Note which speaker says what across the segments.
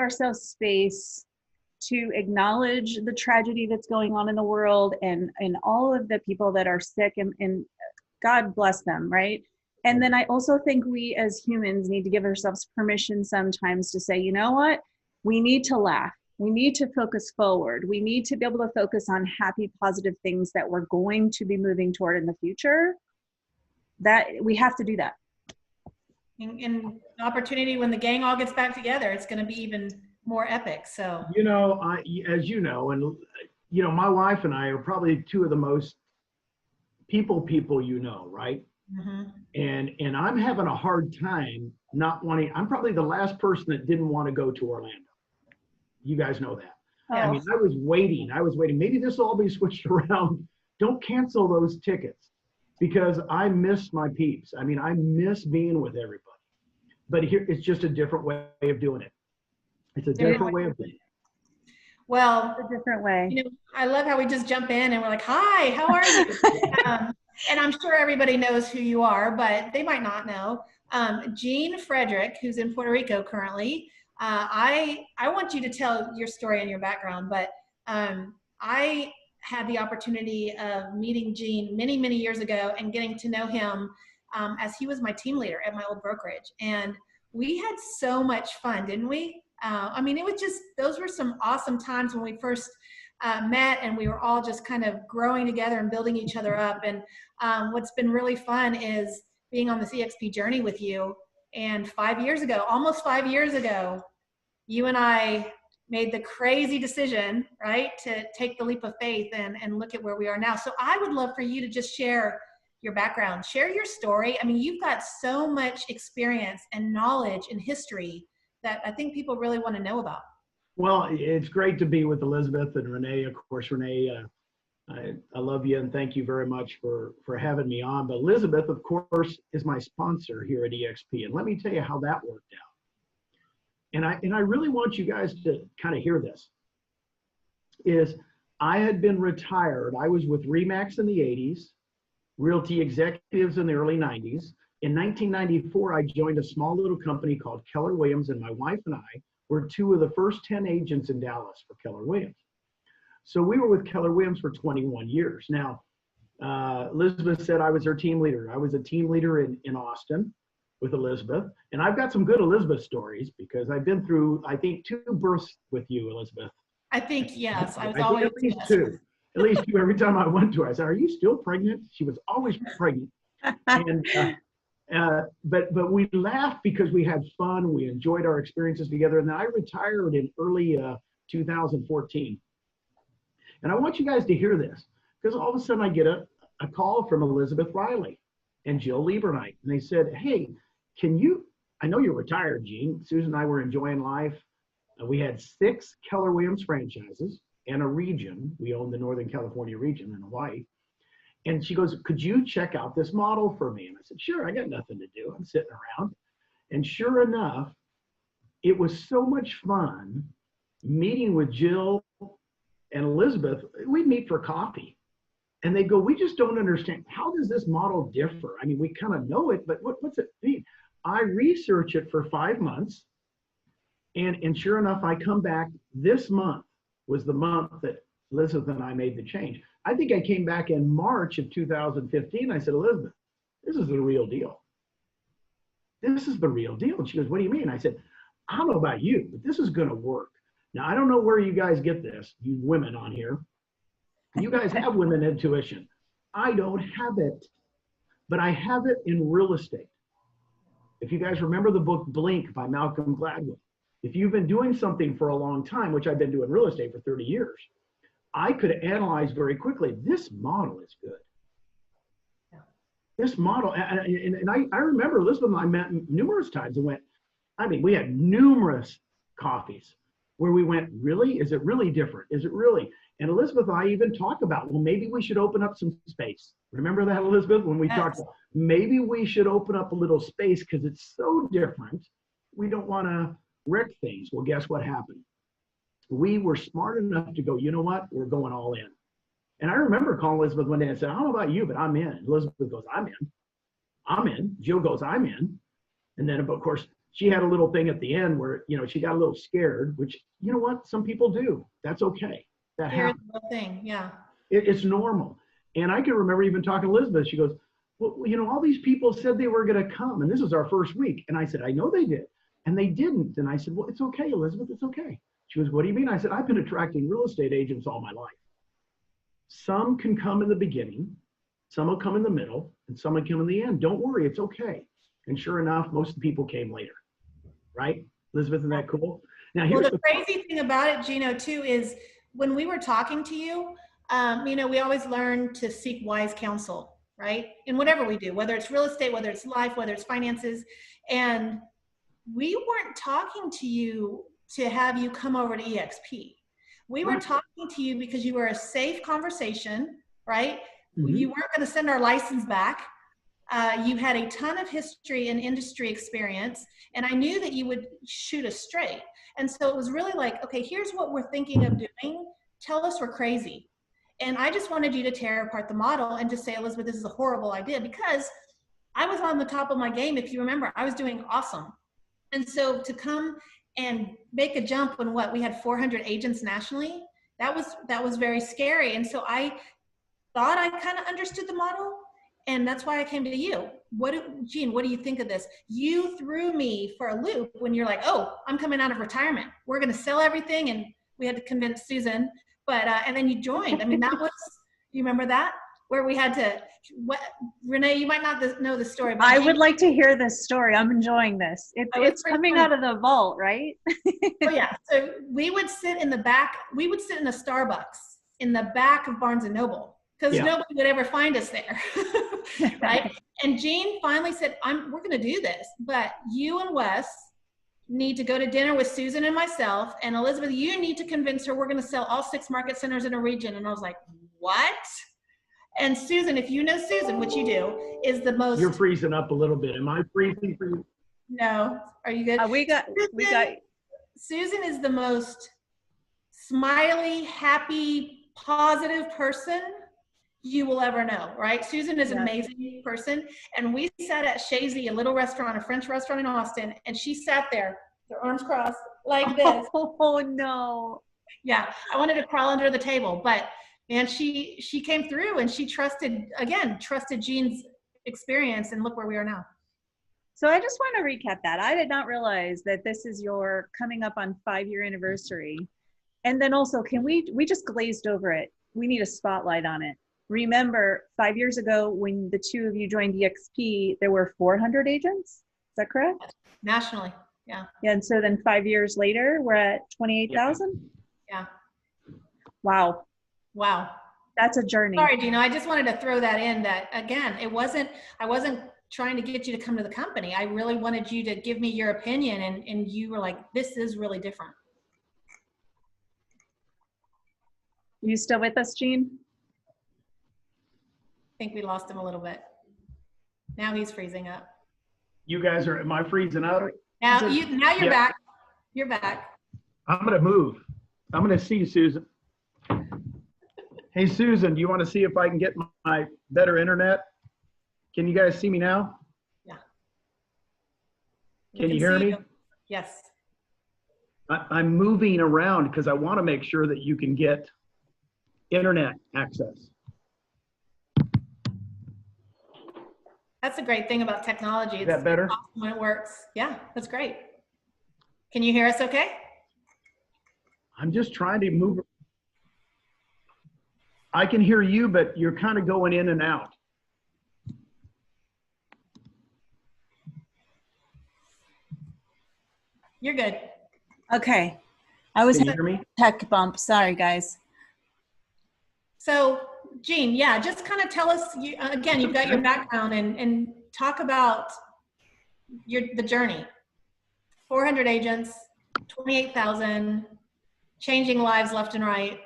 Speaker 1: ourselves space to acknowledge the tragedy that's going on in the world and all of the people that are sick and God bless them, right? And then I also think we as humans need to give ourselves permission sometimes to say, you know what? We need to laugh. We need to focus forward. We need to be able to focus on happy, positive things that we're going to be moving toward in the future. That we have to do that.
Speaker 2: And opportunity when the gang all gets back together, it's going to be even more epic. So,
Speaker 3: you know, as you know, and you know, my wife and I are probably two of the most people, you know, right?
Speaker 2: mm-hmm.
Speaker 3: And I'm having a hard time not wanting. I'm probably the last person that didn't want to go to Orlando. You guys know that.
Speaker 1: Oh.
Speaker 3: I mean, I was waiting. Maybe this will all be switched around. Don't cancel those tickets because I miss my peeps. I mean, I miss being with everybody. But here, it's just a different way of doing it. It's a different way of doing it.
Speaker 2: Well,
Speaker 1: a different way.
Speaker 2: You know, I love how we just jump in and we're like, "Hi, how are you?" And I'm sure everybody knows who you are, but they might not know. Jean Frederick, who's in Puerto Rico currently. I want you to tell your story and your background, but I had the opportunity of meeting Gene many, many years ago and getting to know him as he was my team leader at my old brokerage. And we had so much fun, didn't we? I mean, it was just, those were some awesome times when we first met and we were all just kind of growing together and building each other up. And what's been really fun is being on this EXP journey with you. And 5 years ago, almost 5 years ago, you and I made the crazy decision, right, to take the leap of faith and look at where we are now. So I would love for you to just share your background, share your story. I mean, you've got so much experience and knowledge and history that I think people really want to know about.
Speaker 3: Well, it's great to be with Elizabeth and Renee. Of course, Renee, I love you and thank you very much for having me on. But Elizabeth, of course, is my sponsor here at EXP. And let me tell you how that worked out. And I really want you guys to kind of hear this. Is I had been retired. I was with RE/MAX in the 80s, Realty Executives in the early 90s. In 1994, I joined a small little company called Keller Williams, and my wife and I were two of the first 10 agents in Dallas for Keller Williams. So we were with Keller Williams for 21 years. Now, Elizabeth said I was her team leader. I was a team leader in Austin with Elizabeth. And I've got some good Elizabeth stories because I've been through, I think, 2 births with you, Elizabeth.
Speaker 2: I think, yes. I was
Speaker 3: I
Speaker 2: always,
Speaker 3: think at least
Speaker 2: yes.
Speaker 3: 2. At least 2 every time I went to her. I said, "Are you still pregnant?" She was always pregnant. And, but we laughed because we had fun. We enjoyed our experiences together. And then I retired in early 2014. And I want you guys to hear this because all of a sudden I get a call from Elizabeth Riley and Jill Liebernight. And they said, "Hey, can you, I know you're retired, Gene. Susan and I were enjoying life. We had 6 Keller Williams franchises and a region. We owned the Northern California region in Hawaii. And she goes, could you check out this model for me?" And I said, "Sure, I got nothing to do. I'm sitting around." And sure enough, it was so much fun meeting with Jill and Elizabeth. We'd meet for coffee. And they go, "We just don't understand. How does this model differ? I mean, we kind of know it, but what's it mean?" I research it for 5 months. And sure enough, I come back. This month was the month that Elizabeth and I made the change. I think I came back in March of 2015. I said, "Elizabeth, this is the real deal. This is the real deal." And she goes, "What do you mean?" I said, "I don't know about you, but this is going to work." Now, I don't know where you guys get this, you women on here. You guys have women intuition. I don't have it, but I have it in real estate. If you guys remember the book Blink by Malcolm Gladwell, if you've been doing something for a long time, which I've been doing real estate for 30 years, I could analyze very quickly, this model is good. This model, and I remember Elizabeth and I met numerous times and went, I mean, we had numerous coffees where we went, really? Is it really different? Is it really? And Elizabeth and I even talked about, well, maybe we should open up some space. Remember that, Elizabeth, when we talked about, maybe we should open up a little space because it's so different. We don't want to wreck things. Well, guess what happened? We were smart enough to go, you know what? We're going all in. And I remember calling Elizabeth one day and said, "I don't know about you, but I'm in." Elizabeth goes, "I'm in." I'm in. Jill goes, "I'm in." And then, of course, she had a little thing at the end where, you know, she got a little scared, which, you know what, some people do. That's okay. That
Speaker 2: Here's
Speaker 3: happens.
Speaker 2: the thing. Yeah.
Speaker 3: It's normal. And I can remember even talking to Elizabeth. She goes, well, you know, all these people said they were going to come, and this was our first week. And I said, I know they did. And they didn't. And I said, well, it's okay, Elizabeth, it's okay. She goes, what do you mean? I said, I've been attracting real estate agents all my life. Some can come in the beginning, some will come in the middle, and some will come in the end. Don't worry, it's okay. And sure enough, most of the people came later. Right? Elizabeth, isn't that cool? Now, here's
Speaker 2: well, the crazy thing about it, Gino, too, is when we were talking to you, you know, we always learn to seek wise counsel, right? In whatever we do, whether it's real estate, whether it's life, whether it's finances. And we weren't talking to you to have you come over to EXP. We were talking to you because you were a safe conversation, right? Mm-hmm. You weren't going to send our license back. You had a ton of history and industry experience, and I knew that you would shoot us straight. And so it was really like, okay, here's what we're thinking of doing. Tell us we're crazy. And I just wanted you to tear apart the model and just say, Elizabeth, this is a horrible idea, because I was on the top of my game. If you remember, I was doing awesome. And so to come and make a jump when we had 400 agents nationally, that was very scary. And so I thought I kind of understood the model. And that's why I came to you. Jean, what do you think of this? You threw me for a loop when you're like, oh, I'm coming out of retirement. We're going to sell everything. And we had to convince Susan, but, and then you joined. I mean, that was, you remember that? Where we had to, Renee, you might not know the story. But
Speaker 1: I would like to hear this story. I'm enjoying this. It's coming out of the vault, right?
Speaker 2: Oh yeah. So we would sit in the back. We would sit in a Starbucks in the back of Barnes and Noble, because nobody would ever find us there. Right? And Jean finally said, we're going to do this, but you and Wes need to go to dinner with Susan and myself, and Elizabeth, you need to convince her we're going to sell all 6 market centers in a region. And I was like, what? And Susan, if you know Susan, which you do, is the most...
Speaker 3: You're freezing up a little bit. Am I freezing for you?
Speaker 2: No. Are you good?
Speaker 1: We got...
Speaker 2: Susan is the most smiley, happy, positive person you will ever know, right? Susan is an amazing person. And we sat at Shazy, a little restaurant, a French restaurant in Austin, and she sat there, her arms crossed like this.
Speaker 1: Oh no.
Speaker 2: Yeah, I wanted to crawl under the table, but man, she came through, and she trusted Jean's experience, and look where we are now.
Speaker 1: So I just want to recap that. I did not realize that this is your coming up on 5-year anniversary. And then also, we just glazed over it. We need a spotlight on it. Remember, 5 years ago, when the two of you joined EXP, there were 400 agents. Is that correct?
Speaker 2: Nationally, yeah.
Speaker 1: And so then 5 years later, we're at 28,000?
Speaker 2: Yeah.
Speaker 1: Wow.
Speaker 2: Wow.
Speaker 1: That's a journey.
Speaker 2: Sorry, Gino, I just wanted to throw that in, that, again, I wasn't trying to get you to come to the company. I really wanted you to give me your opinion, and you were like, this is really different.
Speaker 1: You still with us, Jean?
Speaker 2: I think we lost him a little bit. Now he's freezing up.
Speaker 3: You guys am I freezing up?
Speaker 2: Now you're back. You're back.
Speaker 3: I'm going to move. I'm going to see Susan. Hey, Susan, do you want to see if I can get my better internet? Can you guys see me now?
Speaker 2: Yeah.
Speaker 3: Can you hear me?
Speaker 2: Yes.
Speaker 3: I'm moving around because I want to make sure that you can get internet access.
Speaker 2: That's a great thing about technology.
Speaker 3: Is that better?
Speaker 2: Awesome when it works. Yeah, that's great. Can you hear us okay?
Speaker 3: I'm just trying to move. I can hear you, but you're kind of going in and out.
Speaker 2: You're good.
Speaker 1: Okay. I was
Speaker 3: Can you hear me?
Speaker 1: Tech bump. Sorry, guys.
Speaker 2: So, Jean, yeah, just kind of tell us, again, you've got your background, and talk about the journey. 400 agents, 28,000, changing lives left and right.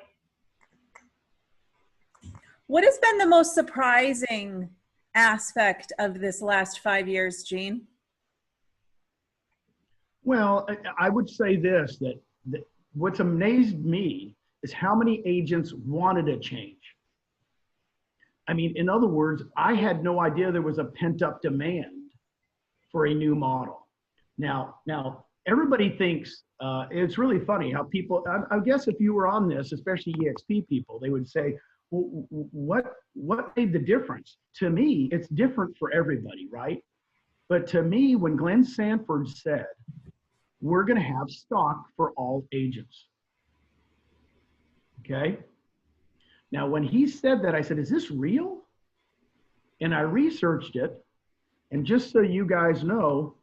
Speaker 1: What has been the most surprising aspect of this last 5 years, Jean?
Speaker 3: Well, I would say this, that what's amazed me is how many agents wanted a change. I mean, in other words, I had no idea there was a pent-up demand for a new model. Now, everybody thinks it's really funny how people. I guess if you were on this, especially EXP people, they would say, well, "What made the difference?" To me, it's different for everybody, right? But to me, when Glenn Sanford said, "We're going to have stock for all agents," okay. Now, when he said that, I said, "Is this real?" And I researched it, and just so you guys know,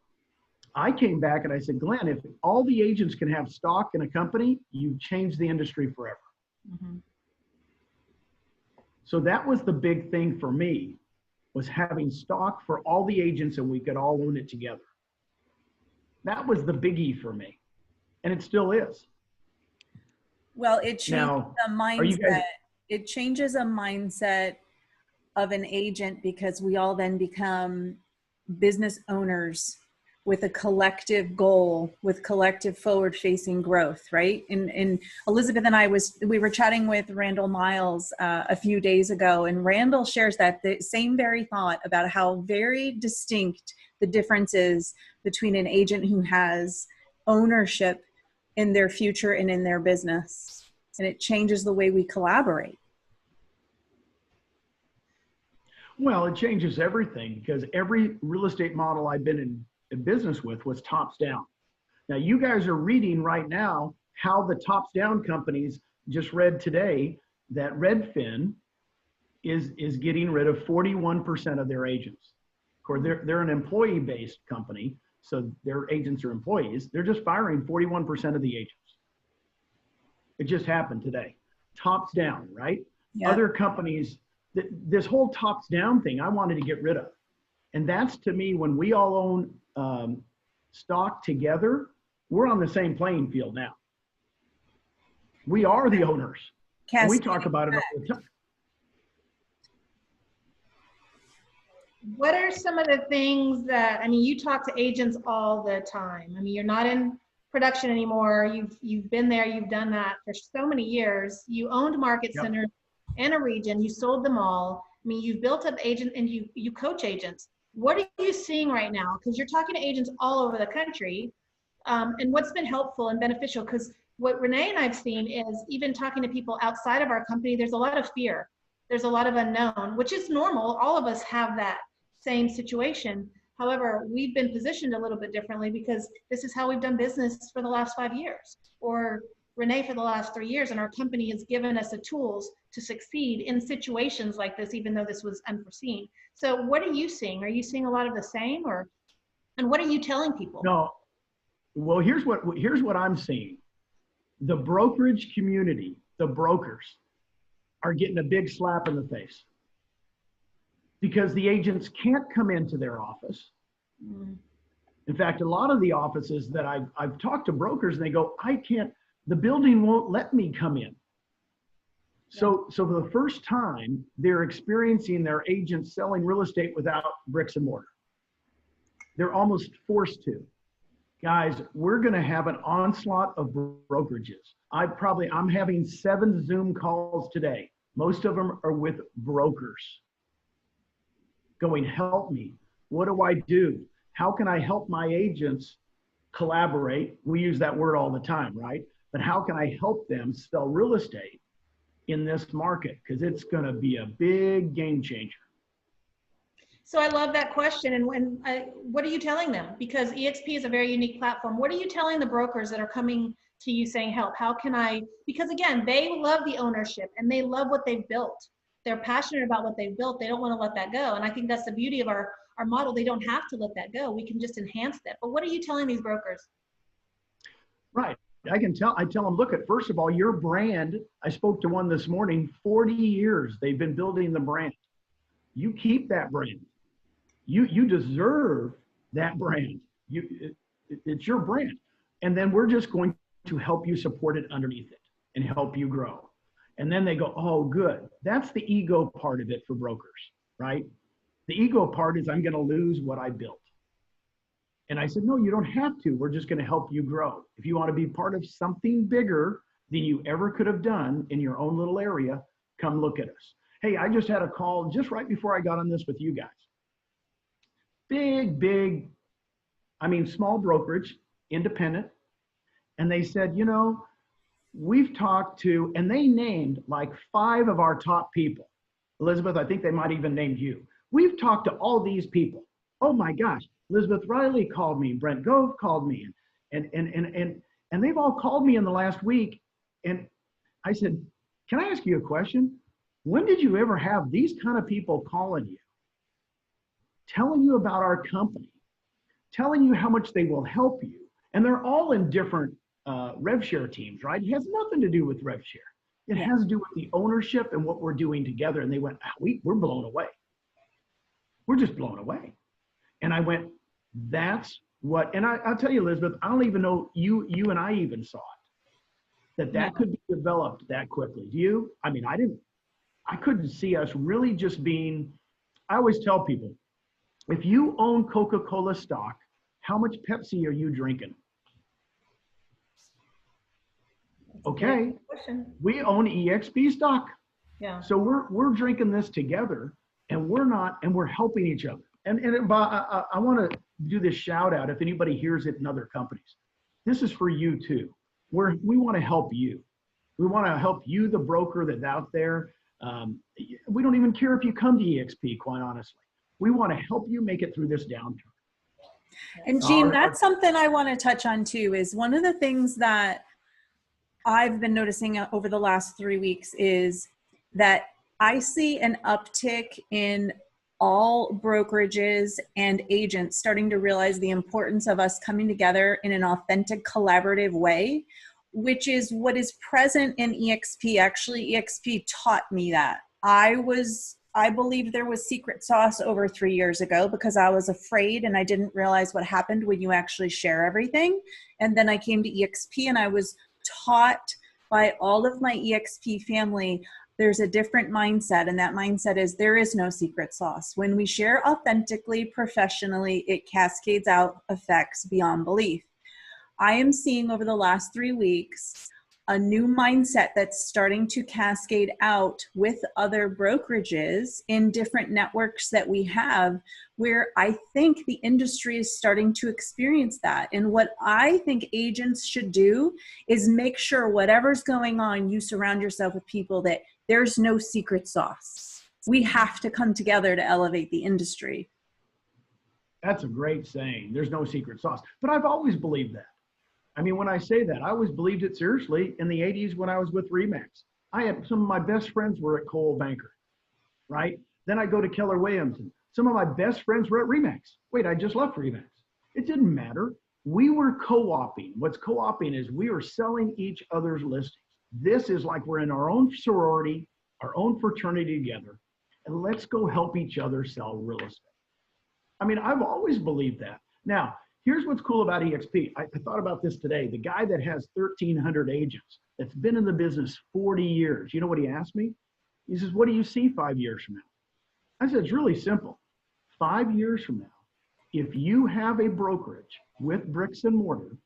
Speaker 3: I came back and I said, Glenn, if all the agents can have stock in a company, you change the industry forever.
Speaker 1: Mm-hmm.
Speaker 3: So that was the big thing for me, was having stock for all the agents and we could all own it together. That was the biggie for me. And it still is.
Speaker 1: Well, it changes
Speaker 3: Now,
Speaker 1: a mindset. It changes a mindset of an agent because we all then become business owners with a collective goal, with collective forward-facing growth, right? And Elizabeth and I we were chatting with Randall Miles a few days ago, and Randall shares that the same very thought about how very distinct the difference is between an agent who has ownership in their future and in their business, and it changes the way we collaborate.
Speaker 3: Well, it changes everything because every real estate model I've been in business with was tops down. Now you guys are reading right now how the tops down companies just read today that Redfin is getting rid of 41% of their agents. Of course, they're an employee-based company, so their agents are employees. They're just firing 41% of the agents. It just happened today. Tops down, right?
Speaker 1: Yeah.
Speaker 3: Other companies, this whole tops down thing, I wanted to get rid of. And that's, to me, when we all own stock together, we're on the same playing field now. We are the owners. And we talk about it all the time.
Speaker 2: What are some of the things that, I mean, you talk to agents all the time. I mean, you're not in production anymore. You've been there, you've done that for so many years. You owned market centers in a region, you sold them all. I mean, you've built up agent and you coach agents. What are you seeing right now? Because you're talking to agents all over the country. And what's been helpful and beneficial? Because what Renee and I've seen is even talking to people outside of our company, there's a lot of fear. There's a lot of unknown, which is normal. All of us have that same situation. However, we've been positioned a little bit differently because this is how we've done business for the last 5 years, or Renee for the last 3 years, and our company has given us the tools to succeed in situations like this, even though this was unforeseen. So what are you seeing? Are you seeing a lot of the same, and what are you telling people?
Speaker 3: No, well, here's what I'm seeing. The brokerage community, the brokers, are getting a big slap in the face because the agents can't come into their office. In fact, a lot of the offices that I've talked to brokers and they go, I can't, the building won't let me come in. So for the first time, they're experiencing their agents selling real estate without bricks and mortar. They're almost forced to. Guys, we're going to have an onslaught of brokerages. I'm having 7 Zoom calls today. Most of them are with brokers going, help me. What do I do? How can I help my agents collaborate? We use that word all the time, right? But how can I help them sell real estate in this market? Because it's going to be a big game changer.
Speaker 2: So I love that question. And what are you telling them? Because EXP is a very unique platform. What are you telling the brokers that are coming to you saying, help? How can I? Because again, they love the ownership and they love what they've built. They're passionate about what they've built. They don't want to let that go. And I think that's the beauty of our model. They don't have to let that go. We can just enhance that. But what are you telling these brokers?
Speaker 3: Right. I tell them, look, first of all, your brand, I spoke to one this morning, 40 years they've been building the brand. You keep that brand. You deserve that brand. It's your brand. And then we're just going to help you support it underneath it and help you grow. And then they go, oh, good. That's the ego part of it for brokers, right? The ego part is I'm going to lose what I built. And I said, no, you don't have to. We're just going to help you grow. If you want to be part of something bigger than you ever could have done in your own little area, come look at us. Hey, I just had a call just right before I got on this with you guys. Big I mean, small brokerage, independent. And they said, you know, we've talked to, and they named like 5 of our top people. Elizabeth, I think they might even named you. We've talked to all these people. Oh my gosh, Elizabeth Riley called me, Brent Gove called me, and they've all called me in the last week. And I said, can I ask you a question? When did you ever have these kind of people calling you, telling you about our company, telling you how much they will help you? And they're all in different RevShare teams, right? It has nothing to do with RevShare. It has to do with the ownership and what we're doing together. And they went, we're blown away. We're just blown away. And I went, that's what, and I'll tell you, Elizabeth, I don't even know you and I even saw it, that could be developed that quickly. Do you? I mean, I couldn't see us really just being, I always tell people, if you own Coca-Cola stock, how much Pepsi are you drinking? Okay, we own EXP stock.
Speaker 2: Yeah.
Speaker 3: So we're drinking this together, and we're helping each other. And I want to do this shout out if anybody hears it in other companies. This is for you too. We want to help you. We want to help you, the broker that's out there. We don't even care if you come to EXP, quite honestly. We want to help you make it through this downturn.
Speaker 1: And Jean, that's something I want to touch on too, is one of the things that I've been noticing over the last 3 weeks is that I see an uptick in all brokerages and agents starting to realize the importance of us coming together in an authentic, collaborative way, which is what is present in EXP. Actually, EXP taught me that. I believed there was secret sauce over 3 years ago because I was afraid and I didn't realize what happened when you actually share everything. And then I came to EXP and I was taught by all of my EXP family, there's a different mindset. And that mindset is there is no secret sauce. When we share authentically, professionally, it cascades out effects beyond belief. I am seeing over the last 3 weeks a new mindset that's starting to cascade out with other brokerages in different networks that we have, where I think the industry is starting to experience that. And what I think agents should do is make sure whatever's going on, you surround yourself with people that there's no secret sauce. We have to come together to elevate the industry.
Speaker 3: That's a great saying. There's no secret sauce. But I've always believed that. I mean, when I say that, I always believed it seriously in the 80s when I was with Remax. I had some of my best friends were at Coldwell Banker, right? Then I go to Keller Williams, and some of my best friends were at Remax. Wait, I just left Remax. It didn't matter. We were co-oping. What's co-oping is we are selling each other's listings. This is like we're in our own sorority, our own fraternity together, and let's go help each other sell real estate. I mean, I've always believed that. Now, here's what's cool about EXP. I thought about this today. The guy that has 1,300 agents that's been in the business 40 years, you know what he asked me? He says, what do you see 5 years from now? I said, it's really simple. 5 years from now, if you have a brokerage with bricks and mortar,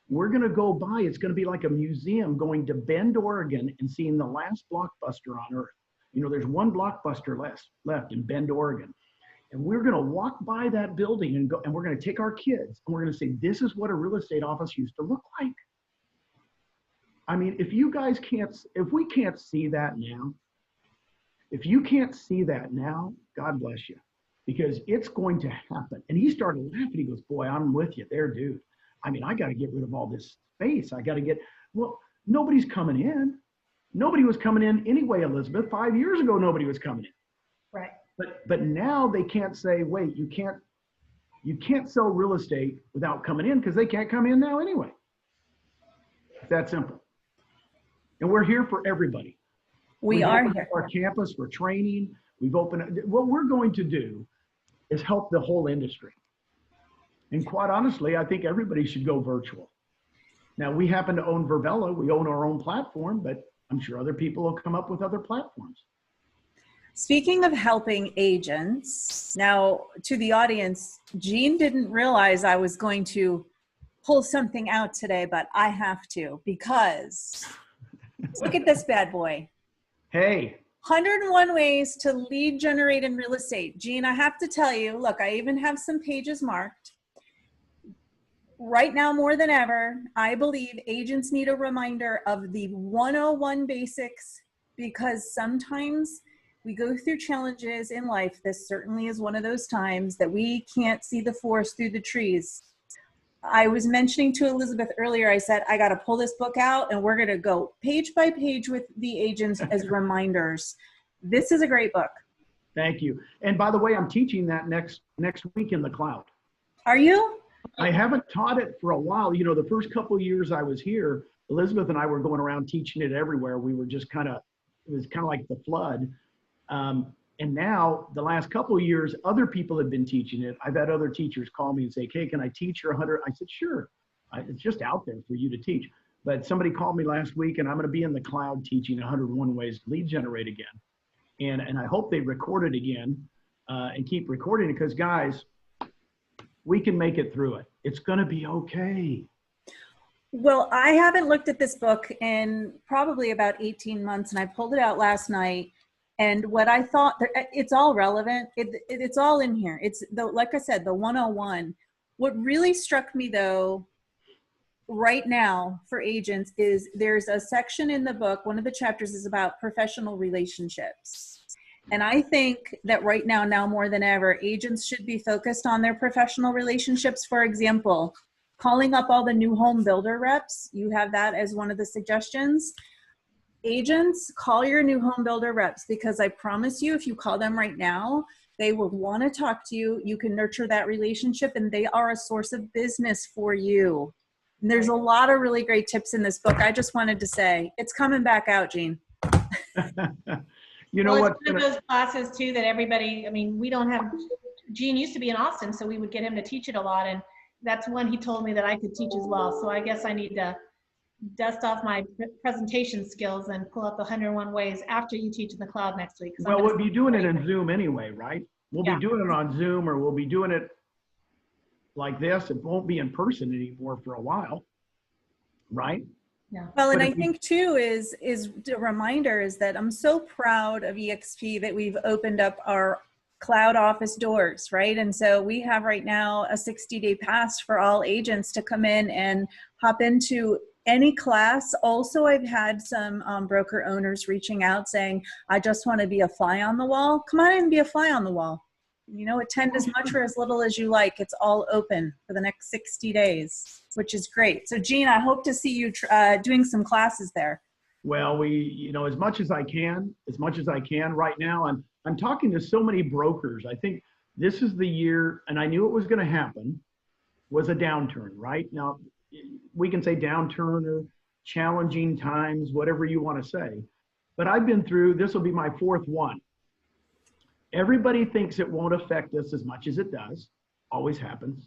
Speaker 3: we're going to go by, it's going to be like a museum going to Bend, Oregon and seeing the last Blockbuster on earth. You know, there's one Blockbuster left in Bend, Oregon. And we're going to walk by that building and go, and we're going to take our kids and we're going to say, this is what a real estate office used to look like. I mean, if we can't see that now, if you can't see that now, God bless you, because it's going to happen. And he started laughing. He goes, boy, I'm with you there, dude. I mean, I got to get rid of all this space. Well, nobody's coming in. Nobody was coming in anyway, Elizabeth. 5 years ago, nobody was coming in.
Speaker 2: Right.
Speaker 3: But now they can't say, wait, you can't sell real estate without coming in because they can't come in now anyway. It's that simple. And we're here for everybody.
Speaker 1: We've are here.
Speaker 3: Our campus for training. We've opened. What we're going to do is help the whole industry. And quite honestly, I think everybody should go virtual. Now, we happen to own Verbella. We own our own platform, but I'm sure other people will come up with other platforms.
Speaker 1: Speaking of helping agents, now to the audience, Jean didn't realize I was going to pull something out today, but I have to because look at this bad boy.
Speaker 3: Hey.
Speaker 1: 101 ways to lead generate in real estate. Jean, I have to tell you, look, I even have some pages marked. right now more than ever, I believe agents need a reminder of the 101 basics, because sometimes we go through challenges in life. This certainly is one of those times that we can't see the forest through the trees. I was mentioning to Elizabeth earlier, I said, I got to pull this book out and we're going to go page by page with the agents as reminders. This is a great book.
Speaker 3: Thank you. And by the way, I'm teaching that next week in the cloud.
Speaker 1: Are you?
Speaker 3: I haven't taught it for a while. You know, the first couple of years I was here, Elizabeth and I were going around teaching it everywhere. We were just it was kind of like the flood. And now the last couple of years, other people have been teaching it. I've had other teachers call me and say, "Hey, can I teach your 100?" I said, "Sure. It's just out there for you to teach." But somebody called me last week, and I'm going to be in the cloud teaching 101 ways to lead generate again. And I hope they record it again and keep recording it, because guys, we can make it through it. It's going to be okay.
Speaker 1: Well, I haven't looked at this book in probably about 18 months, and I pulled it out last night. And what I thought, it's all relevant. It's all in here. It's like I said, the 101. What really struck me though, right now for agents, is there's a section in the book, one of the chapters is about professional relationships. And I think that right now more than ever, agents should be focused on their professional relationships. For example, calling up all the new home builder reps. You have that as one of the suggestions. Agents, call your new home builder reps, because I promise you, if you call them right now, they will want to talk to you. You can nurture that relationship, and they are a source of business for you. And there's a lot of really great tips in this book. I just wanted to say it's coming back out, Jean.
Speaker 3: You know what?
Speaker 2: It's one of those classes too that everybody, I mean, we don't have, Gene used to be in Austin, so we would get him to teach it a lot. And that's one he told me that I could teach as well. So I guess I need to dust off my presentation skills and pull up the 101 ways after you teach in the cloud next week.
Speaker 3: Well, we'll be doing it in Zoom anyway, right? We'll be doing it on Zoom, or we'll be doing it like this. It won't be in person anymore for a while, right?
Speaker 2: Yeah.
Speaker 1: Well, and I think too is a reminder is that I'm so proud of EXP that we've opened up our cloud office doors, right? And so we have right now a 60-day pass for all agents to come in and hop into any class. Also, I've had some broker owners reaching out saying, I just want to be a fly on the wall. Come on in and be a fly on the wall. You know, attend as much or as little as you like. It's all open for the next 60 days, which is great. So Jean, I hope to see you doing some classes there.
Speaker 3: Well, you know, as much as I can right now. I'm talking to so many brokers. I think this is the year, and I knew it was going to happen, was a downturn, right? Now, we can say downturn or challenging times, whatever you want to say. But I've been through, this will be my fourth one. Everybody thinks it won't affect us as much as it does. Always happens.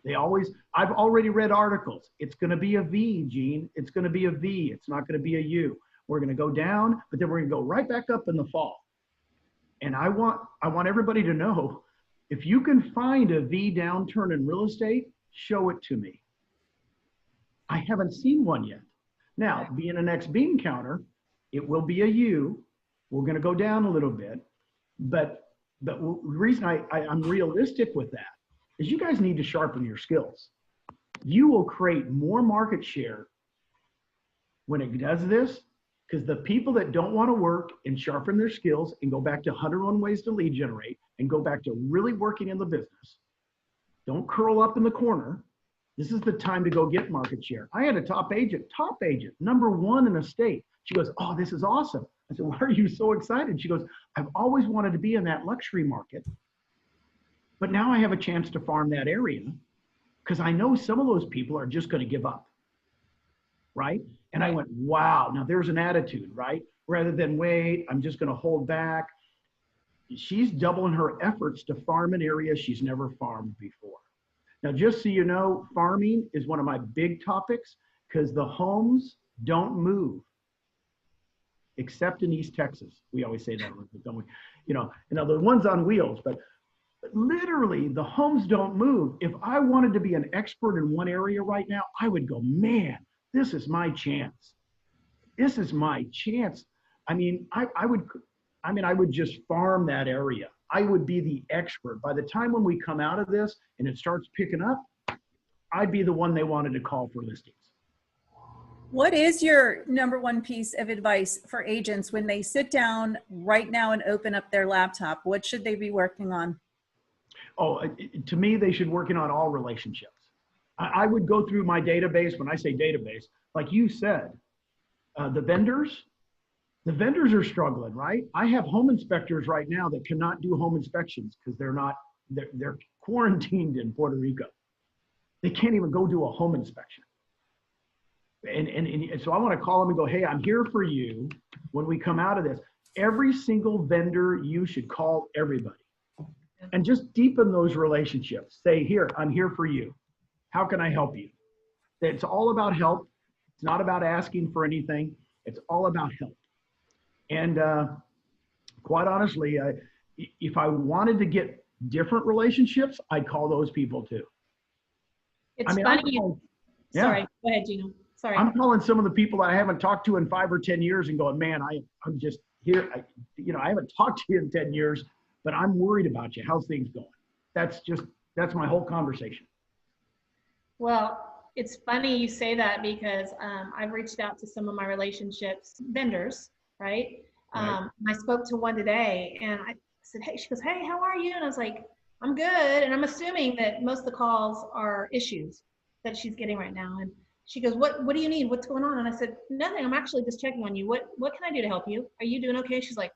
Speaker 3: I've already read articles. It's going to be a V, Gene. It's going to be a V. It's not going to be a U. We're going to go down, but then we're going to go right back up in the fall. And I want everybody to know, if you can find a V downturn in real estate, show it to me. I haven't seen one yet. Now, being an ex-bean counter, it will be a U. We're going to go down a little bit. But the reason I'm realistic with that is you guys need to sharpen your skills. You will create more market share when it does this, because the people that don't want to work and sharpen their skills and go back to 101 ways to lead generate and go back to really working in the business, don't curl up in the corner. This is the time to go get market share. I had a top agent, #1 in a state. She goes, "Oh, this is awesome." I said, "Why are you so excited?" She goes, "I've always wanted to be in that luxury market, but now I have a chance to farm that area because I know some of those people are just going to give up." Right? And I went, wow, now there's an attitude, right? Rather than wait, I'm just going to hold back. She's doubling her efforts to farm an area she's never farmed before. Now, just so you know, farming is one of my big topics because the homes don't move, except in East Texas. We always say that, don't we? You know, the ones on wheels, but literally the homes don't move. If I wanted to be an expert in one area right now, I would go, man, this is my chance. This is my chance. I mean, I would just farm that area. I would be the expert. By the time when we come out of this and it starts picking up, I'd be the one they wanted to call for listings.
Speaker 1: What is your number one piece of advice for agents when they sit down right now and open up their laptop? What should they be working on?
Speaker 3: Oh, to me, they should working on all relationships. I would go through my database. When I say database, like you said, the vendors are struggling, right? I have home inspectors right now that cannot do home inspections because they're quarantined in Puerto Rico. They can't even go do a home inspection. And so I want to call them and go, hey, I'm here for you when we come out of this. Every single vendor, you should call everybody and just deepen those relationships. Say, here, I'm here for you. How can I help you? It's all about help. It's not about asking for anything. It's all about help. And quite honestly, if I wanted to get different relationships, I'd call those people too.
Speaker 2: It's funny.
Speaker 3: Yeah.
Speaker 2: Sorry, go ahead, Gino. Sorry.
Speaker 3: I'm calling some of the people that I haven't talked to in 5 or 10 years and going, man, I'm just here. I haven't talked to you in 10 years, but I'm worried about you. How's things going? That's my whole conversation.
Speaker 2: Well, it's funny you say that because I've reached out to some of my relationships vendors, right? I spoke to one today and I said, hey, she goes, hey, how are you? And I was like, I'm good. And I'm assuming that most of the calls are issues that she's getting right now. And she goes, what do you need? What's going on? And I said, nothing. I'm actually just checking on you. What can I do to help you? Are you doing okay? She's like,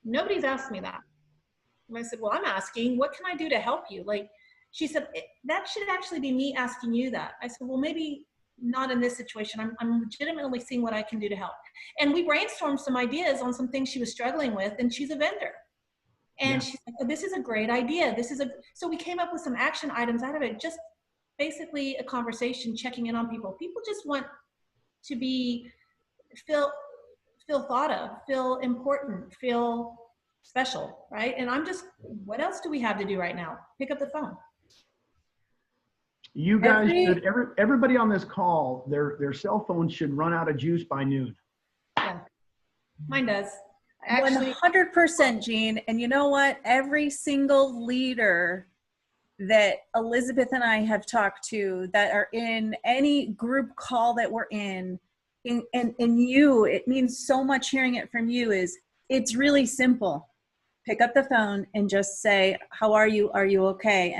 Speaker 2: nobody's asked me that. And I said, well, I'm asking, what can I do to help you? Like, she said, that should actually be me asking you that. I said, well, maybe not in this situation. I'm legitimately seeing what I can do to help. And we brainstormed some ideas on some things she was struggling with, and she's a vendor. And she's like, oh, this is a great idea. So we came up with some action items out of it, just basically a conversation, checking in on people. People just want to feel thought of, feel important, feel special, right? And what else do we have to do right now? Pick up the phone.
Speaker 3: You guys should, everybody on this call, their cell phones should run out of juice by noon.
Speaker 2: Yeah, mine does.
Speaker 1: 100%, Jean. And you know what? Every single leader that Elizabeth and I have talked to that are in any group call that we're in you, it means so much hearing it from you it's really simple. Pick up the phone and just say, how are you? Are you okay?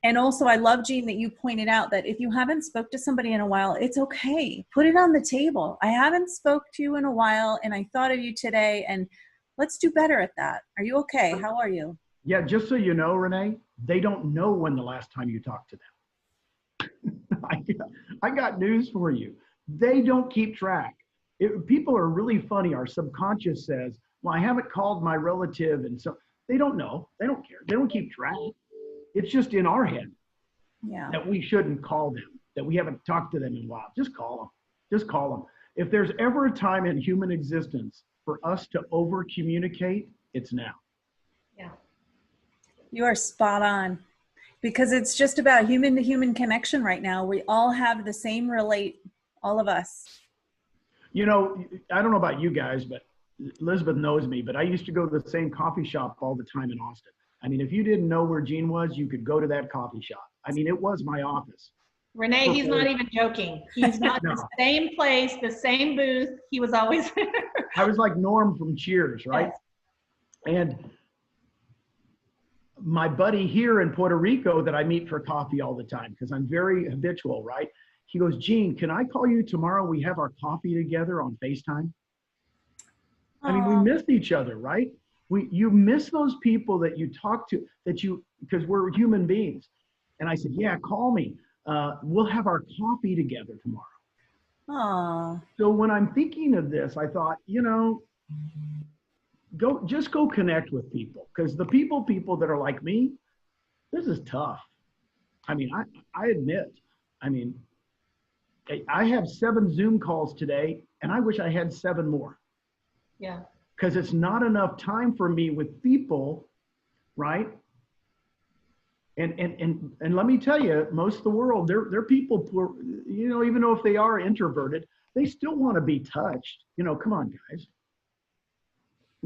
Speaker 1: And also I love, Jean, that you pointed out that if you haven't spoke to somebody in a while, it's okay. Put it on the table. I haven't spoke to you in a while and I thought of you today, and let's do better at that. Are you okay? How are you?
Speaker 3: Yeah, just so you know, Renee, they don't know when the last time you talked to them. I got news for you. They don't keep track. People are really funny. Our subconscious says, well, I haven't called my relative. And so they don't know. They don't care. They don't keep track. It's just in our head that we shouldn't call them, that we haven't talked to them in a while. Just call them. Just call them. If there's ever a time in human existence for us to over communicate, it's now.
Speaker 2: Yeah.
Speaker 1: You are spot on, because it's just about human to human connection right now. We all have the same all of us.
Speaker 3: You know, I don't know about you guys, but Elizabeth knows me, but I used to go to the same coffee shop all the time in Austin. I mean, if you didn't know where Jean was, you could go to that coffee shop. I mean, it was my office.
Speaker 2: Renee, he's not even joking. He's not
Speaker 3: No.
Speaker 2: The same place, the same booth. He was always there.
Speaker 3: I was like Norm from Cheers, right?
Speaker 2: Yes.
Speaker 3: And my buddy here in Puerto Rico that I meet for coffee all the time, because I'm very habitual, right? He goes, Jean, can I call you tomorrow? We have our coffee together on FaceTime. I mean, we missed each other, right? You miss those people that you talk to, because we're human beings. And I said, yeah, call me. We'll have our coffee together tomorrow.
Speaker 1: Aww.
Speaker 3: So when I'm thinking of this, I thought, just go connect with people, because the people that are like me, this is tough. I mean, I admit, I have 7 Zoom calls today, and I wish I had 7 more.
Speaker 2: Yeah.
Speaker 3: Because it's not enough time for me with people, right? And let me tell you, most of the world, they're people who are, even though if they are introverted, they still want to be touched. Come on, guys.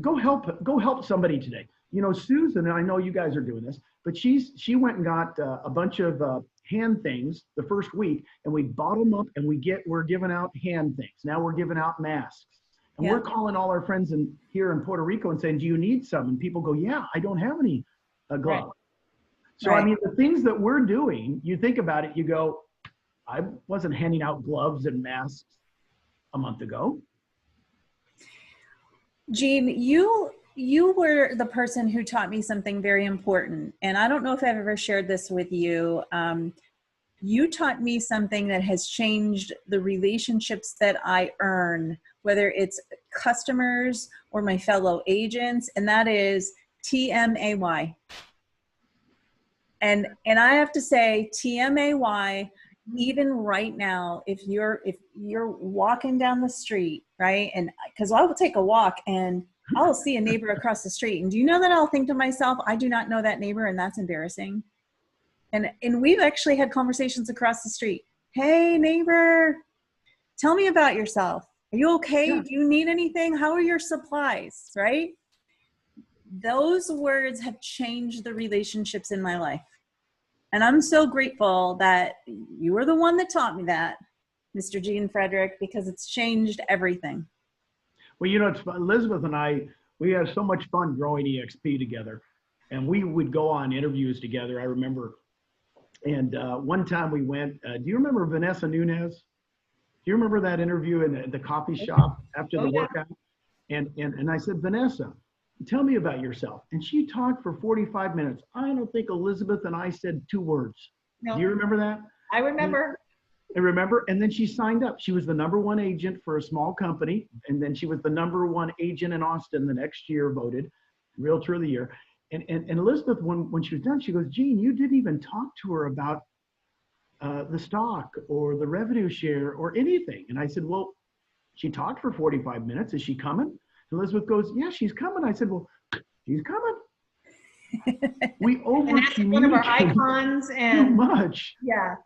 Speaker 3: Go help somebody today. Susan, and I know you guys are doing this, but she went and got a bunch of hand things the first week, and we bottle them up, and we're giving out hand things. Now we're giving out masks. And we're calling all our friends here in Puerto Rico and saying, do you need some? And people go, yeah, I don't have any gloves. Right. So, I mean, the things that we're doing, you think about it, you go, I wasn't handing out gloves and masks a month ago.
Speaker 1: Jean, you were the person who taught me something very important. And I don't know if I've ever shared this with you. You taught me something that has changed the relationships that I earn, whether it's customers or my fellow agents, and that is TMAY. And I have to say, TMAY, even right now, if you're walking down the street, right? And because I will take a walk and I'll see a neighbor across the street. And do you know that I'll think to myself, I do not know that neighbor, and that's embarrassing. And we've actually had conversations across the street. Hey, neighbor, tell me about yourself. Are you okay? Yeah. Do you need anything? How are your supplies, right? Those words have changed the relationships in my life. And I'm so grateful that you were the one that taught me that, Mr. Gene Frederick, because it's changed everything.
Speaker 3: Well, you know, it's Elizabeth and I, we had so much fun growing EXP together. And we would go on interviews together, I remember. And one time we went, do you remember Vanessa Nunez? Do you remember that interview in the coffee shop after the workout? And I said, Vanessa, tell me about yourself. And she talked for 45 minutes. I don't think Elizabeth and I said 2 words. No. Do you remember that?
Speaker 2: I remember.
Speaker 3: I remember. And then she signed up. She was the #1 agent for a small company. And then she was the #1 agent in Austin the next year, voted Realtor of the Year. And Elizabeth, when she was done, she goes, Gene, you didn't even talk to her about the stock or the revenue share or anything. And I said, well, she talked for 45 minutes. Is she coming? Elizabeth goes, yeah, she's coming. I said, well, she's coming. We over-communicate.
Speaker 2: And that's one of our icons. And
Speaker 3: too much.
Speaker 2: Yeah.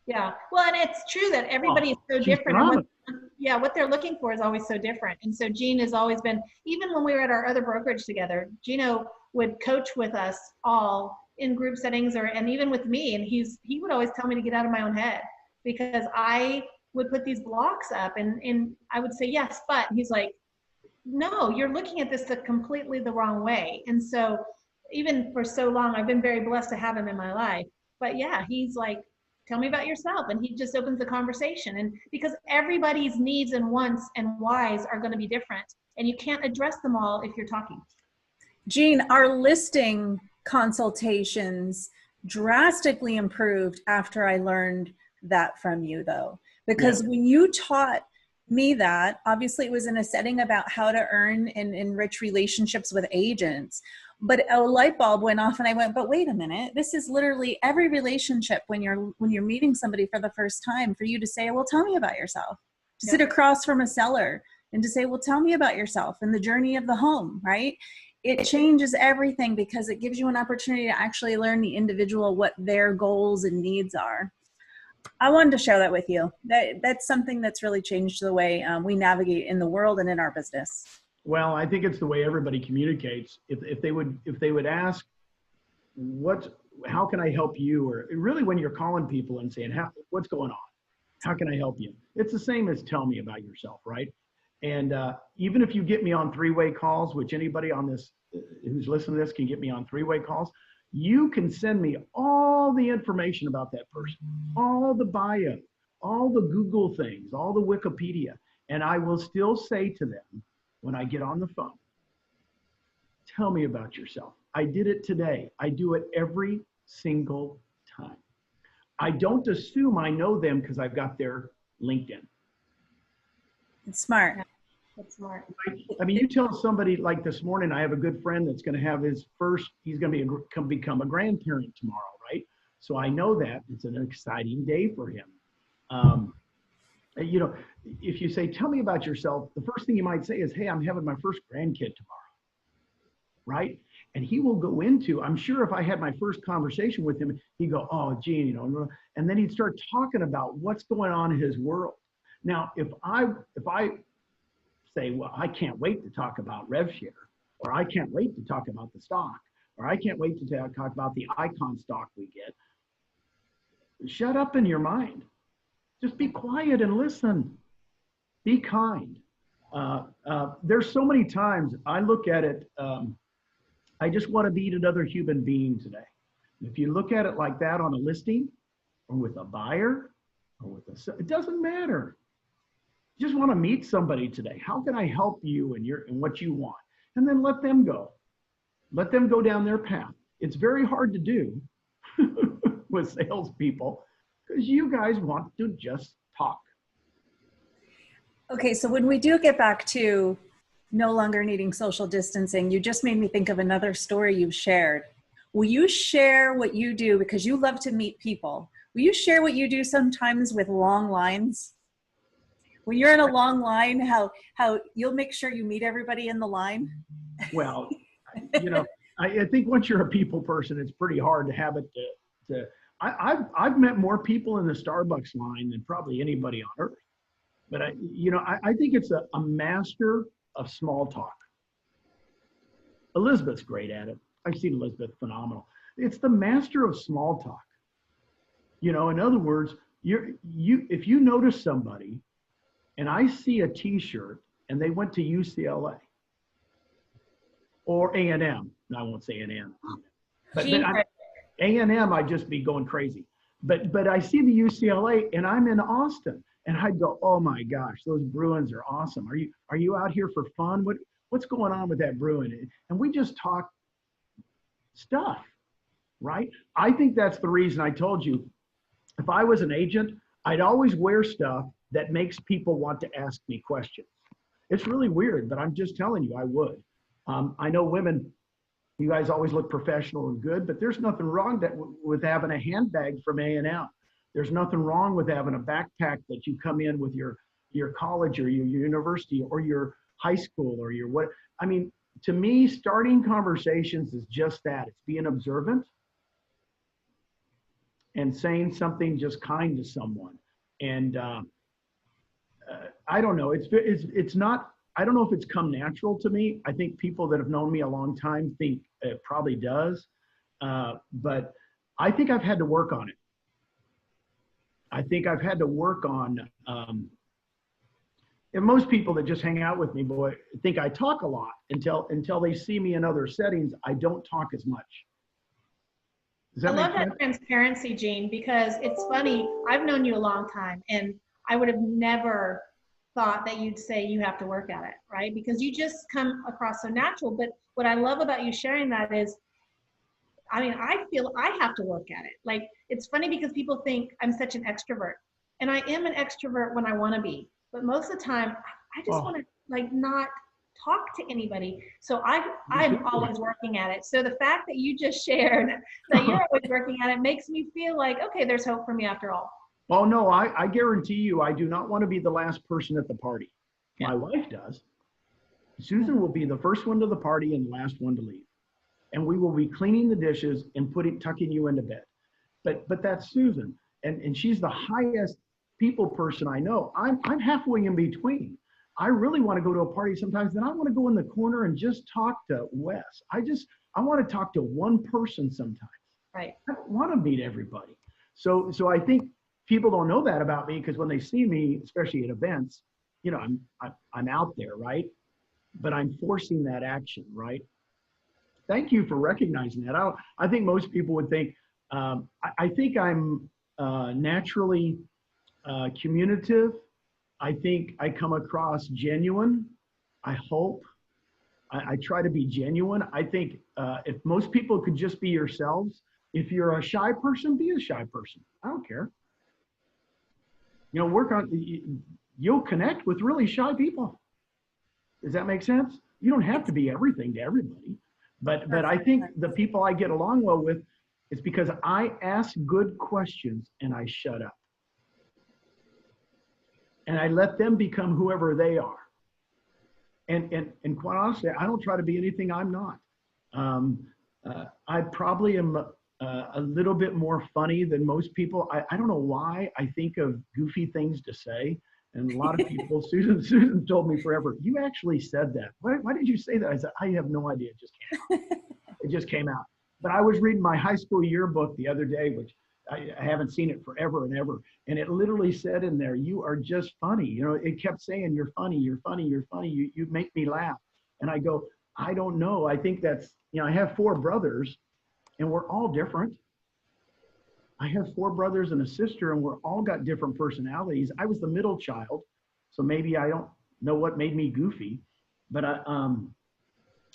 Speaker 2: Yeah. Well, and it's true that everybody is so different. And what they're looking for is always so different. And so Gene has always been, even when we were at our other brokerage together, Gino would coach with us all in group settings and even with me. And he would always tell me to get out of my own head because I would put these blocks up and I would say, yes, but he's like, no, you're looking at this completely the wrong way. And so even for so long, I've been very blessed to have him in my life. But yeah, he's like, tell me about yourself. And he just opens the conversation. And because everybody's needs and wants and whys are going to be different. And you can't address them all if you're talking.
Speaker 1: Gene, our listing consultations drastically improved after I learned that from you, though. Because when you taught me that, obviously it was in a setting about how to earn and enrich relationships with agents. But a light bulb went off and I went, but wait a minute, this is literally every relationship when you're meeting somebody for the first time, for you to say, well, tell me about yourself. To sit across from a seller and to say, well, tell me about yourself and the journey of the home, right? It changes everything because it gives you an opportunity to actually learn the individual, what their goals and needs are. I wanted to share that with you. That's something that's really changed the way we navigate in the world and in our business.
Speaker 3: Well, I think it's the way everybody communicates. If they would ask, how can I help you? Or really when you're calling people and saying, what's going on? How can I help you? It's the same as tell me about yourself, right? And even if you get me on 3-way calls, which anybody on this who's listening to this can get me on 3-way calls, you can send me all the information about that person, all the bio, all the Google things, all the Wikipedia, and I will still say to them when I get on the phone, tell me about yourself. I did it today. I do it every single time. I don't assume I know them because I've got their LinkedIn.
Speaker 1: It's smart.
Speaker 2: That's smart.
Speaker 3: I mean, you tell somebody like this morning, I have a good friend that's going to have he's going to become a grandparent tomorrow, right? So I know that it's an exciting day for him. You know, if you say, tell me about yourself, the first thing you might say is, hey, I'm having my first grandkid tomorrow, right? And he will go into, I'm sure if I had my first conversation with him, he'd go, oh, Gene, you know, and then he'd start talking about what's going on in his world. Now, if I say, well, I can't wait to talk about RevShare, or I can't wait to talk about the stock, or I can't wait to talk about the icon stock we get, Shut up in your mind. Just be quiet and listen. Be kind. There's so many times I look at it, I just want to meet another human being today. If you look at it like that on a listing or with a buyer or with it doesn't matter. You just want to meet somebody today. How can I help you and what you want? And then let them go. Let them go down their path. It's very hard to do with salespeople because you guys want to just talk.
Speaker 1: Okay, so when we do get back to no longer needing social distancing, you just made me think of another story you've shared. Will you share what you do, because you love to meet people? Will you share what you do sometimes with long lines? When you're in a long line, how you'll make sure you meet everybody in the line?
Speaker 3: Well, I think once you're a people person, it's pretty hard to have it I've met more people in the Starbucks line than probably anybody on earth. But I think it's a master of small talk. Elizabeth's great at it. I've seen Elizabeth phenomenal. It's the master of small talk. In other words, if you notice somebody and I see a t-shirt and they went to UCLA or A&M, no, I won't say A&M, but A&M, I'd just be going crazy. But I see the UCLA and I'm in Austin and I'd go, oh my gosh, those Bruins are awesome. Are you out here for fun? What's going on with that Bruin? And we just talk stuff, right? I think that's the reason I told you, if I was an agent, I'd always wear stuff that makes people want to ask me questions. It's really weird, but I'm just telling you, I would. I know women, you guys always look professional and good, but there's nothing wrong with having a handbag from A&M. There's nothing wrong with having a backpack that you come in with your college or your university or your high school or your what. I mean, to me, starting conversations is just that. It's being observant and saying something just kind to someone. And I don't know, it's not, I don't know if it's come natural to me. I think people that have known me a long time think it probably does. But I think I've had to work on it. I think I've had to work on, and most people that just hang out with me, boy, think I talk a lot until they see me in other settings. I don't talk as much.
Speaker 2: I love that transparency, Gene, because it's funny. I've known you a long time, and I would have never thought that you'd say you have to work at it, right? Because you just come across so natural. But what I love about you sharing that is, I mean, I feel I have to work at it. Like, it's funny because people think I'm such an extrovert, and I am an extrovert when I want to be. But most of the time, I just want to like not talk to anybody. So I'm always working at it. So the fact that you just shared that you're always working at it makes me feel like, okay, there's hope for me after all.
Speaker 3: Oh no, I guarantee you, I do not want to be the last person at the party. Yeah. My wife does. Susan will be the first one to the party and the last one to leave. And we will be cleaning the dishes and tucking you into bed. But that's Susan. And she's the highest people person I know. I'm halfway in between. I really want to go to a party sometimes, then I want to go in the corner and just talk to Wes. I want to talk to one person sometimes.
Speaker 2: Right.
Speaker 3: I don't want to meet everybody. So I think people don't know that about me, because when they see me, especially at events, I'm out there, right? But I'm forcing that action, right? Thank you for recognizing that. I think most people would think, I think I'm naturally communicative. I think I come across genuine. I hope. I try to be genuine. I think if most people could just be yourselves, if you're a shy person, be a shy person. I don't care. You'll connect with really shy people. Does that make sense? You don't have to be everything to everybody. But I think the people I get along well with, it's because I ask good questions and I shut up. And I let them become whoever they are. And quite honestly, I don't try to be anything I'm not. I probably am a little bit more funny than most people. I don't know why I think of goofy things to say. And a lot of people, Susan told me forever, you actually said that. Why did you say that? I said, I have no idea. It just came out. It just came out. But I was reading my high school yearbook the other day, which I haven't seen it forever and ever. And it literally said in there, "You are just funny." You know, it kept saying, "You're funny, you're funny, you're funny. You make me laugh." And I go, I don't know. I think that's, you know, I have 4 brothers and we're all different. I have 4 brothers and a sister and we're all got different personalities. I was the middle child. So maybe I don't know what made me goofy, but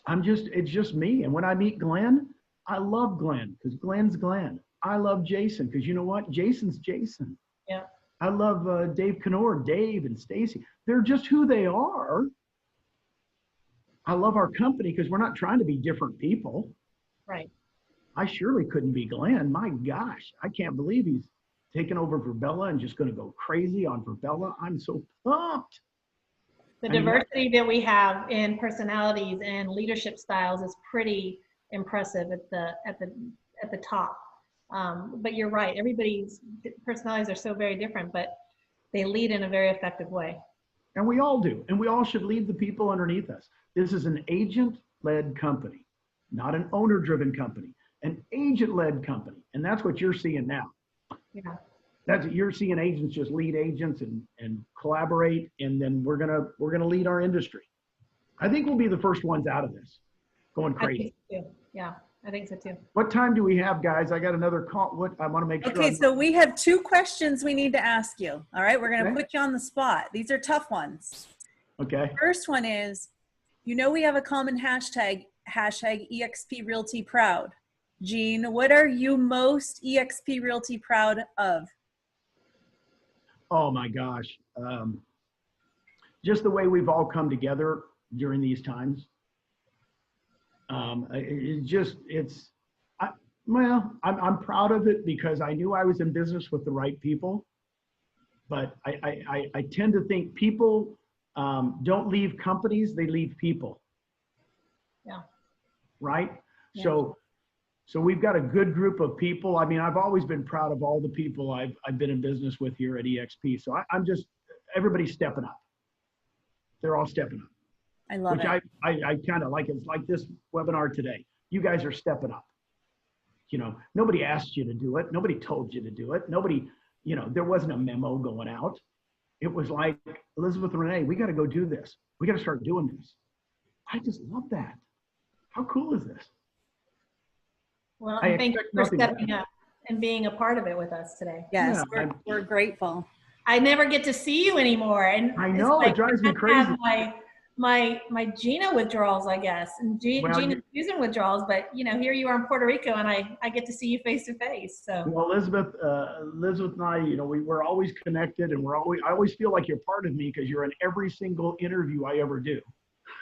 Speaker 3: it's just me. And when I meet Glenn, I love Glenn because Glenn's Glenn. I love Jason because you know what? Jason's Jason.
Speaker 2: Yeah.
Speaker 3: I love Dave Knorr, Dave and Stacy. They're just who they are. I love our company because we're not trying to be different people.
Speaker 2: Right.
Speaker 3: I surely couldn't be Glenn. My gosh, I can't believe he's taken over Verbella and just going to go crazy on Verbella. I'm so pumped.
Speaker 2: The diversity that we have in personalities and leadership styles is pretty impressive at the top. But you're right. Everybody's personalities are so very different, but they lead in a very effective way.
Speaker 3: And we all do. And we all should lead the people underneath us. This is an agent-led company, not an owner-driven company, an agent-led company. And that's what you're seeing now.
Speaker 2: Yeah.
Speaker 3: That's what you're seeing, agents just lead agents and collaborate. And then we're gonna lead our industry. I think we'll be the first ones out of this, going crazy.
Speaker 2: I think so too. Yeah, I think so too.
Speaker 3: What time do we have, guys? I got another call. What I want to make sure.
Speaker 1: Okay, so we have 2 questions we need to ask you. All right, we're going to put you on the spot. These are tough ones.
Speaker 3: Okay.
Speaker 1: First one is, you know, we have a common hashtag EXP Realty Proud. Jean, what are you most EXP Realty proud of?
Speaker 3: Oh my gosh. Just the way we've all come together during these times. I'm proud of it because I knew I was in business with the right people, but I tend to think people don't leave companies, they leave people.
Speaker 2: Yeah.
Speaker 3: Right?
Speaker 2: Yeah.
Speaker 3: So we've got a good group of people. I mean, I've always been proud of all the people I've been in business with here at EXP. So everybody's stepping up. They're all stepping up.
Speaker 1: I love
Speaker 3: it.
Speaker 1: Which
Speaker 3: I kind of like. It's like this webinar today. You guys are stepping up. You know, nobody asked you to do it. Nobody told you to do it. Nobody, you know, there wasn't a memo going out. It was like, Elizabeth and Renee, we got to go do this. We got to start doing this. I just love that. How cool is this?
Speaker 2: Well, and thank you for stepping up and being a part of it with us today.
Speaker 1: Yes, yeah, we're grateful.
Speaker 2: I never get to see you anymore. And
Speaker 3: I know, it drives me crazy.
Speaker 2: My Gina withdrawals, I guess, and Gina's Susan withdrawals, but you know, here you are in Puerto Rico, and I get to see you face to face. So
Speaker 3: well, Elizabeth and I, you know, we're always connected, and I always feel like you're part of me because you're in every single interview I ever do.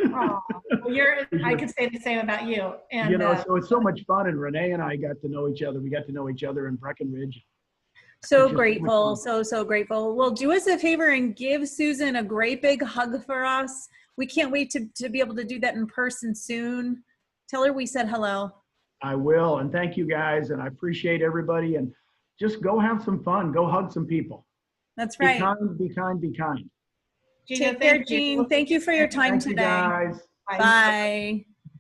Speaker 2: Oh, well, I could say the same about you. And
Speaker 3: you know, so it's so much fun, and Renee and I got to know each other. We got to know each other in Breckenridge.
Speaker 1: So grateful, so grateful. Well, do us a favor and give Susan a great big hug for us. We can't wait to be able to do that in person soon. Tell her we said hello.
Speaker 3: I will, and thank you guys, and I appreciate everybody, and just go have some fun. Go hug some people.
Speaker 1: That's right.
Speaker 3: Be kind, be kind, be kind.
Speaker 1: Take care, Jean. Thank you for your time today.
Speaker 3: Thank you guys.
Speaker 1: Bye.